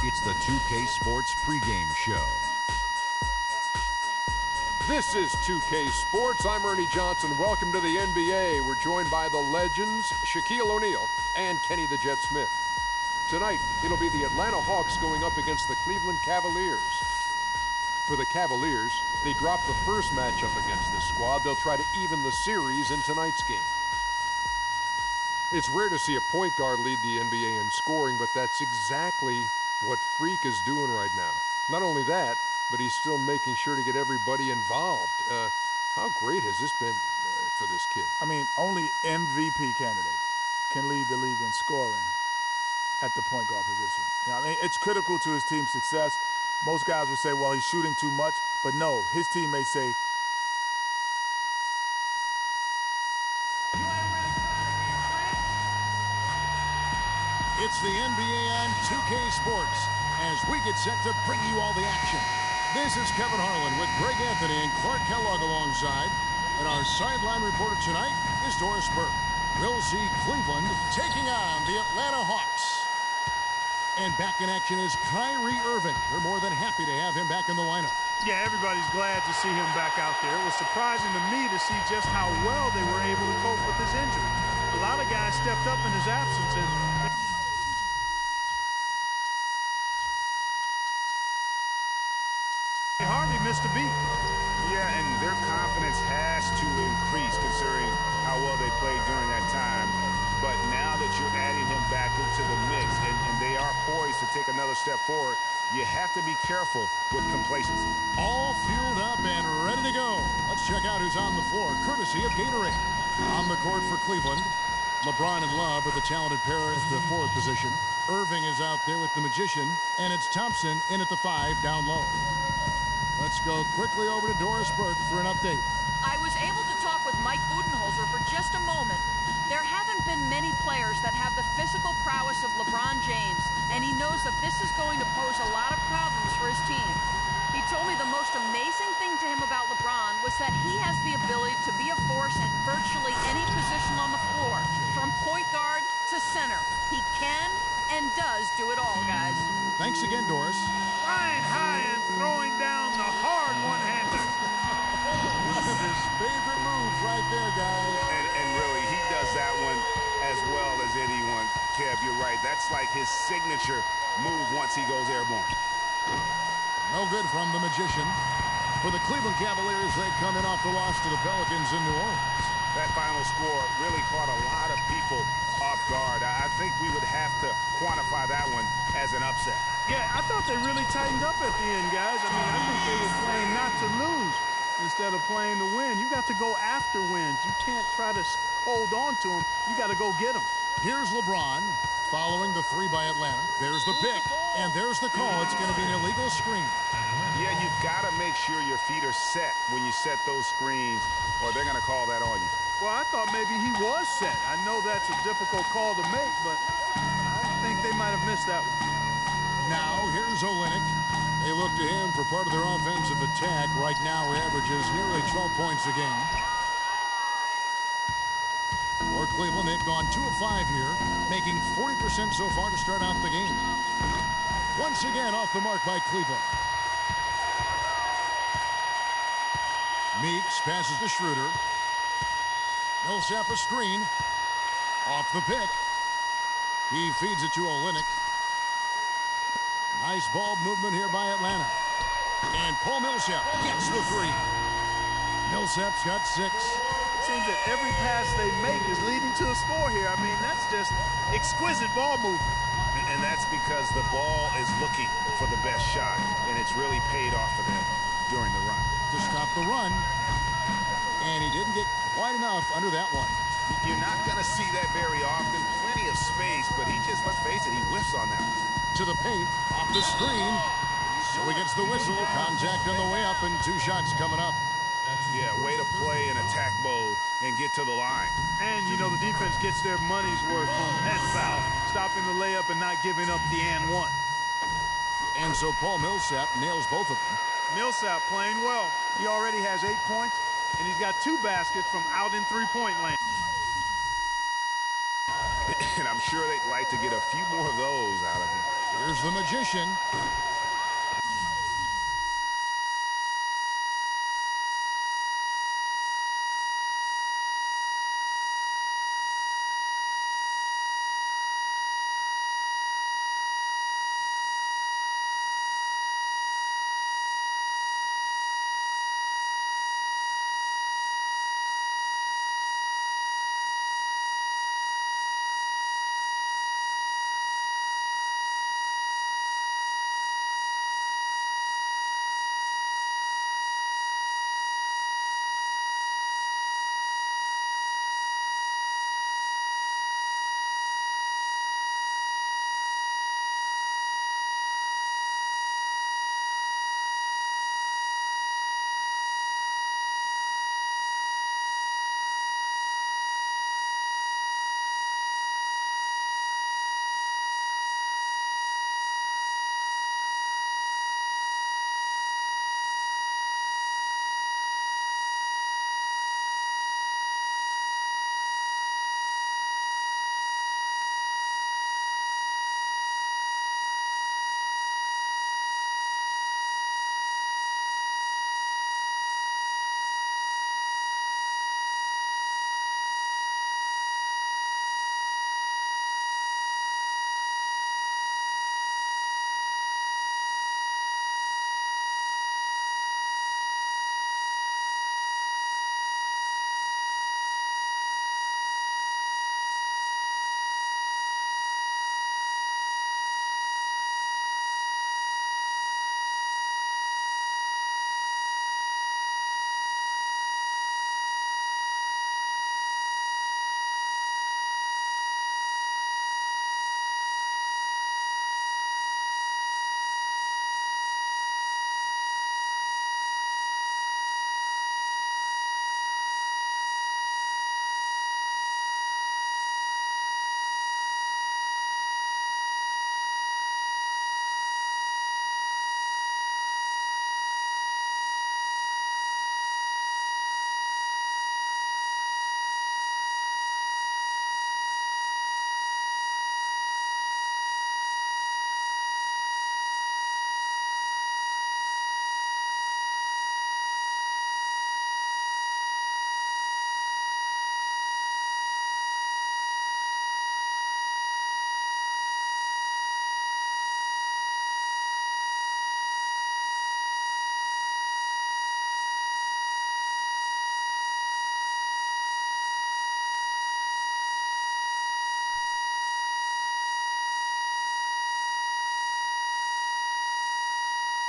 It's the 2K Sports pregame show. This is 2K Sports. I'm Ernie Johnson. Welcome to the NBA. We're joined by the legends, Shaquille O'Neal and Kenny the Jet Smith. Tonight, it'll be the Atlanta Hawks going up against the Cleveland Cavaliers. For the Cavaliers, they dropped the first matchup against this squad. They'll try to even the series in tonight's game. It's rare to see a point guard lead the NBA in scoring, but that's exactly what Freak is doing right now. Not only that, but he's still making sure to get everybody involved. How great has this been for this kid? I mean, only MVP candidates can lead the league in scoring at the point guard position. You know, I mean, it's critical to his team's success. Most guys would say, well, he's shooting too much. But no, his team may say, it's the NBA on 2K Sports as we get set to bring you all the action. This is Kevin Harlan with Greg Anthony and Clark Kellogg alongside. And our sideline reporter tonight is Doris Burke. We'll see Cleveland taking on the Atlanta Hawks. And back in action is Kyrie Irving. They're more than happy to have him back in the lineup. Yeah, everybody's glad to see him back out there. It was surprising to me to see just how well they were able to cope with his injury. A lot of guys stepped up in his absence, and they hardly missed a beat. Yeah, and their confidence has to increase considering how well they played during that time. But now that you're adding him back into the mix and they are poised to take another step forward, you have to be careful with complacency. All fueled up and ready to go. Let's check out who's on the floor, courtesy of Gatorade. On the court for Cleveland, LeBron and Love are the talented pair at the forward position. Irving is out there with the Magician, and it's Thompson in at the 5 down low. Let's go quickly over to Doris Burke for an update. I was able to talk with Mike Budenholzer for just a moment. There haven't been many players that have the physical prowess of LeBron James, and he knows that this is going to pose a lot of problems for his team. He told me the most amazing thing to him about LeBron was that he has the ability to be a force at virtually any position on the floor, from point guard to center. He can and does do it all, guys. Thanks again, Doris. Flying high and throwing down the hard one-hander. One of his favorite moves right there, guys. And really, he does that one as well as anyone. Kev, you're right. That's like his signature move once he goes airborne. No good from the Magician. For the Cleveland Cavaliers, they come in off the loss to the Pelicans in New Orleans. That final score really caught a lot of people off guard. I think we would have to quantify that one as an upset. Yeah, I thought they really tightened up at the end, guys. I mean, I think they were playing not to lose instead of playing to win. You got to go after wins. You can't try to hold on to them. You got to go get them. Here's LeBron following the 3 by Atlanta. There's the pick, and there's the call. It's going to be an illegal screen. Yeah, you've got to make sure your feet are set when you set those screens, or they're going to call that on you. Well, I thought maybe he was set. I know that's a difficult call to make, but I think they might have missed that one. Now, here's Olynyk. They look to him for part of their offensive attack. Right now, he averages nearly 12 points a game. For Cleveland, they've gone 2 of 5 here, making 40% so far to start out the game. Once again, off the mark by Cleveland. Meeks passes to Schroeder. Millsap a screen. Off the pick. He feeds it to Olynyk. Nice ball movement here by Atlanta. And Paul Millsap gets the 3. Millsap's got 6. It seems that every pass they make is leading to a score here. I mean, that's just exquisite ball movement. And that's because the ball is looking for the best shot, and it's really paid off for them during the run. To stop the run. And he didn't get quite enough under that one. You're not going to see that very often. Plenty of space, but he just, let's face it, he whiffs on that one. To the paint, off the screen. So he gets the whistle. Contact on the way up, and 2 shots coming up. Yeah, way to play in attack mode and get to the line. And, you know, the defense gets their money's worth on that foul, stopping the layup and not giving up the and one. And so Paul Millsap nails both of them. Millsap playing well. He already has 8 points, and he's got 2 baskets from out in three-point land. And I'm sure they'd like to get a few more of those out of him. Here's the Magician.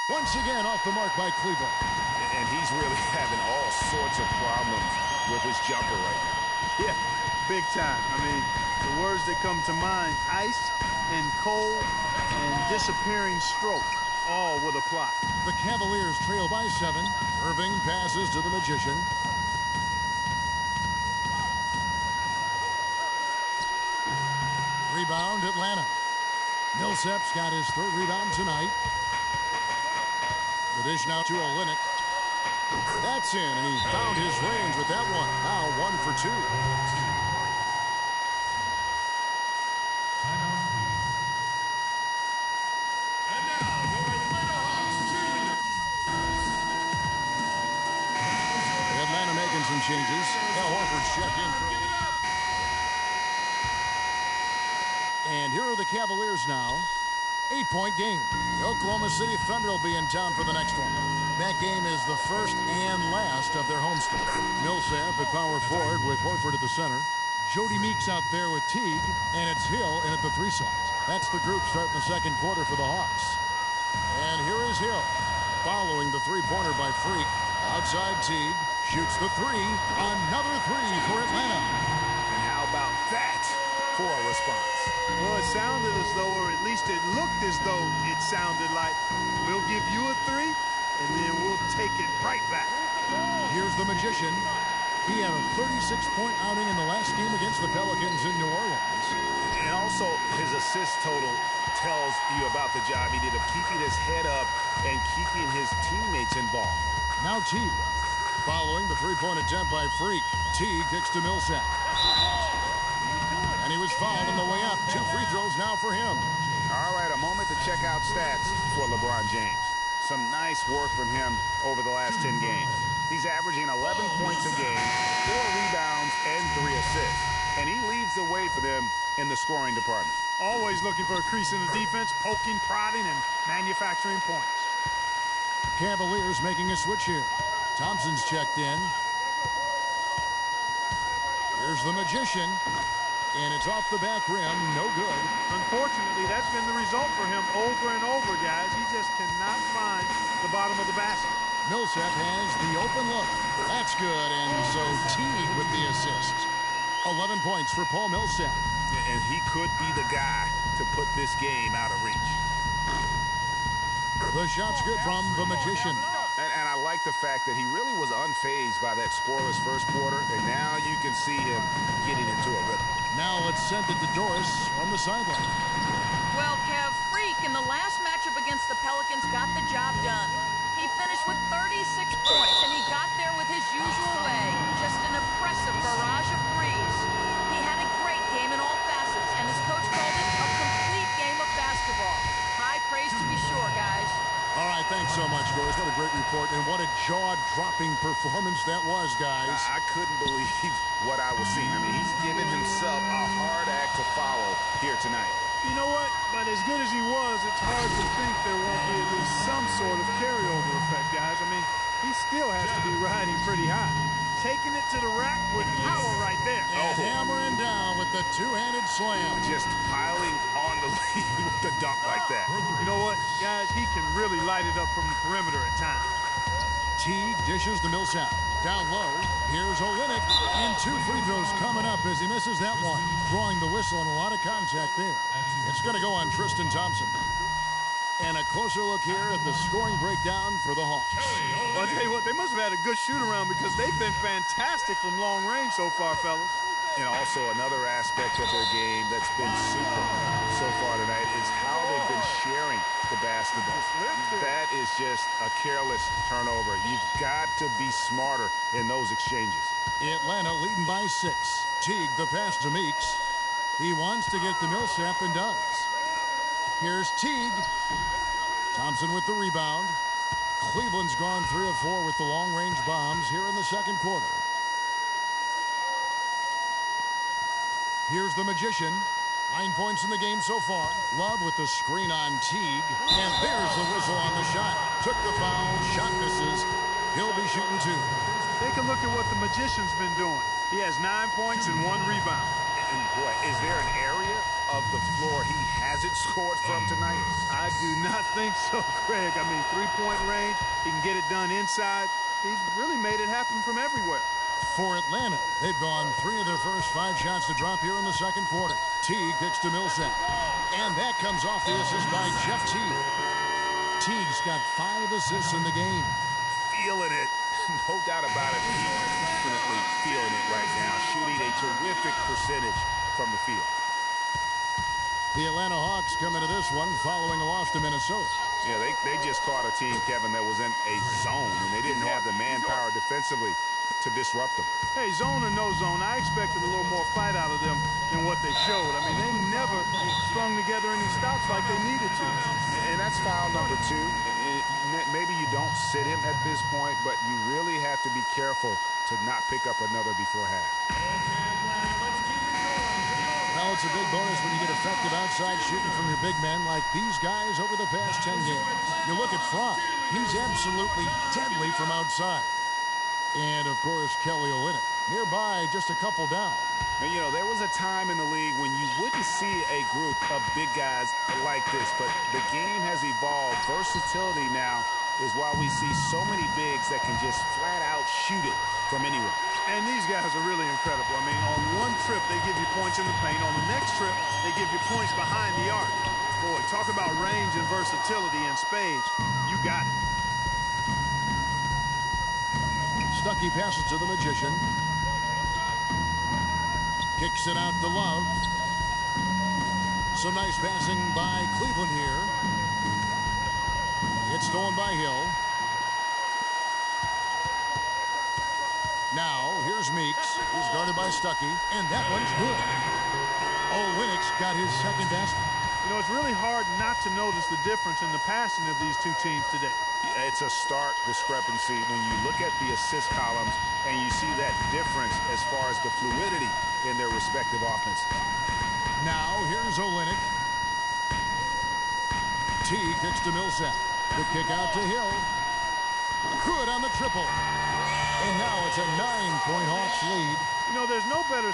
Once again off the mark by Cleveland. And he's really having all sorts of problems with his jumper right now. Yeah, big time. I mean, the words that come to mind, ice and cold and disappearing stroke, all would apply. The Cavaliers trail by 7. Irving passes to the Magician. Rebound, Atlanta. Millsap's got his 3rd rebound tonight. The dish now to Olynyk. That's in, and he found his range with that one. Now 1 for 2. Atlanta making some changes. Al Horford's checked in. And here are the Cavaliers now. 8-point game. The Oklahoma City Thunder will be in town for the next one. That game is the first and last of their homestand. Millsap at power forward with Horford at the center. Jody Meeks out there with Teague, and it's Hill in at the 3 slot. That's the group starting the second quarter for the Hawks. And here is Hill, following the 3-pointer by Freak. Outside Teague, shoots the 3. Another 3 for Atlanta. And how about that for a response? Well, it sounded as though, or at least it looked as though it sounded like, we'll give you a 3, and then we'll take it right back. Here's the Magician. He had a 36-point outing in the last game against the Pelicans in New Orleans. And also, his assist total tells you about the job he did of keeping his head up and keeping his teammates involved. Now Teague. Following the 3-point attempt by Freak, Teague kicks to Millsap. And he was fouled on the way up. 2 free throws now for him. All All right, a moment to check out stats for LeBron James. Some nice work from him over the last 10 games. He's averaging 11 points a game, 4 rebounds, and 3 assists. And he leads the way for them in the scoring department. Always looking for a crease in the defense, poking, prodding, and manufacturing points. Cavaliers making a switch here. Thompson's checked in. Here's the Magician. And it's off the back rim. No good. Unfortunately, that's been the result for him over and over, guys. He just cannot find the bottom of the basket. Millsap has the open look. That's good. And so Teague with the assist. 11 points for Paul Millsap. And he could be the guy to put this game out of reach. The shot's good from the Magician. And I like the fact that he really was unfazed by that scoreless first quarter, and now you can see him getting into a rhythm. Now let's send it to Doris on the sideline. Well, Kev, Freak in the last matchup against the Pelicans got the job done. He finished with 36 points, and he got there with his usual way. Just an impressive barrage of threes. He had a great game in all facets, and his coach called it a complete game of basketball. High praise to be sure, guys. All right, thanks so much, Doris. What a great report, and what a jaw-dropping performance that was, guys. I couldn't believe what I was seeing. I mean, he's given himself a hard act to follow here tonight. You know what? But as good as he was, it's hard to think there won't be at least some sort of carryover effect, guys. I mean, he still has to be riding pretty high. Taking it to the rack with power right there. And hammering down with the two-handed slam. Just piling on the lead with the dunk like that. You know what, guys? He can really light it up from the perimeter at times. Teague dishes to Millsap. Down low, here's Olynyk. And 2 free throws coming up as he misses that one. Drawing the whistle and a lot of contact there. It's going to go on Tristan Thompson. And a closer look here at the scoring breakdown for the Hawks. Well, I'll tell you what, they must have had a good shoot-around because they've been fantastic from long range so far, fellas. And also another aspect of their game that's been super so far tonight is how they've been sharing the basketball. That is just a careless turnover. You've got to be smarter in those exchanges. Atlanta leading by 6. Teague the pass to Meeks. He wants to get to Millsap and does. Here's Teague. Thompson with the rebound. Cleveland's gone 3 of 4 with the long-range bombs here in the second quarter. Here's the Magician. 9 points in the game so far. Love with the screen on Teague. And there's the whistle on the shot. Took the foul. Shot misses. He'll be shooting 2. Take a look at what the Magician's been doing. He has 9 points and 1 rebound. And boy, is there an area of the floor he hasn't scored from tonight? I do not think so, Craig. I mean, 3-point range. He can get it done inside. He's really made it happen from everywhere. For Atlanta, they've gone 3 of their first 5 shots to drop here in the second quarter. Teague kicks to Millsap. And that comes off the assist by Jeff Teague. Teague's got 5 assists in the game. Feeling it. No doubt about it. He's definitely feeling it right now. Shooting a terrific percentage from the field. The Atlanta Hawks come into this one following a loss to Minnesota. Yeah, they just caught a team, Kevin, that was in a zone, and they didn't have the manpower defensively to disrupt them. Hey, zone or no zone, I expected a little more fight out of them than what they showed. I mean, they never strung together any stops like they needed to. And that's foul number 2. Maybe you don't sit him at this point, but you really have to be careful to not pick up another before half. Well, it's a big bonus when you get effective outside shooting from your big men like these guys over the past 10 games. You look at Frank. He's absolutely deadly from outside. And, of course, Kelly Olynyk. Nearby, just a couple down. Now, you know, there was a time in the league when you wouldn't see a group of big guys like this, but the game has evolved. Versatility now is why we see so many bigs that can just flat out shoot it from anywhere. And these guys are really incredible. I mean, on one trip, they give you points in the paint. On the next trip, they give you points behind the arc. Boy, talk about range and versatility in spades. You got it. Stuckey passes to the Magician. Kicks it out to Love. Some nice passing by Cleveland here. It's stolen by Hill. Now, here's Meeks. He's guarded by Stuckey. And that one's good. Olynyk's got his second basket. You know, it's really hard not to notice the difference in the passing of these two teams today. It's a stark discrepancy when you look at the assist columns and you see that difference as far as the fluidity in their respective offense. Now, here's Olynyk. T kicks to Millsap. The kick out to Hill. Good on the triple. And now it's a 9-point Hawks lead. You know, there's no better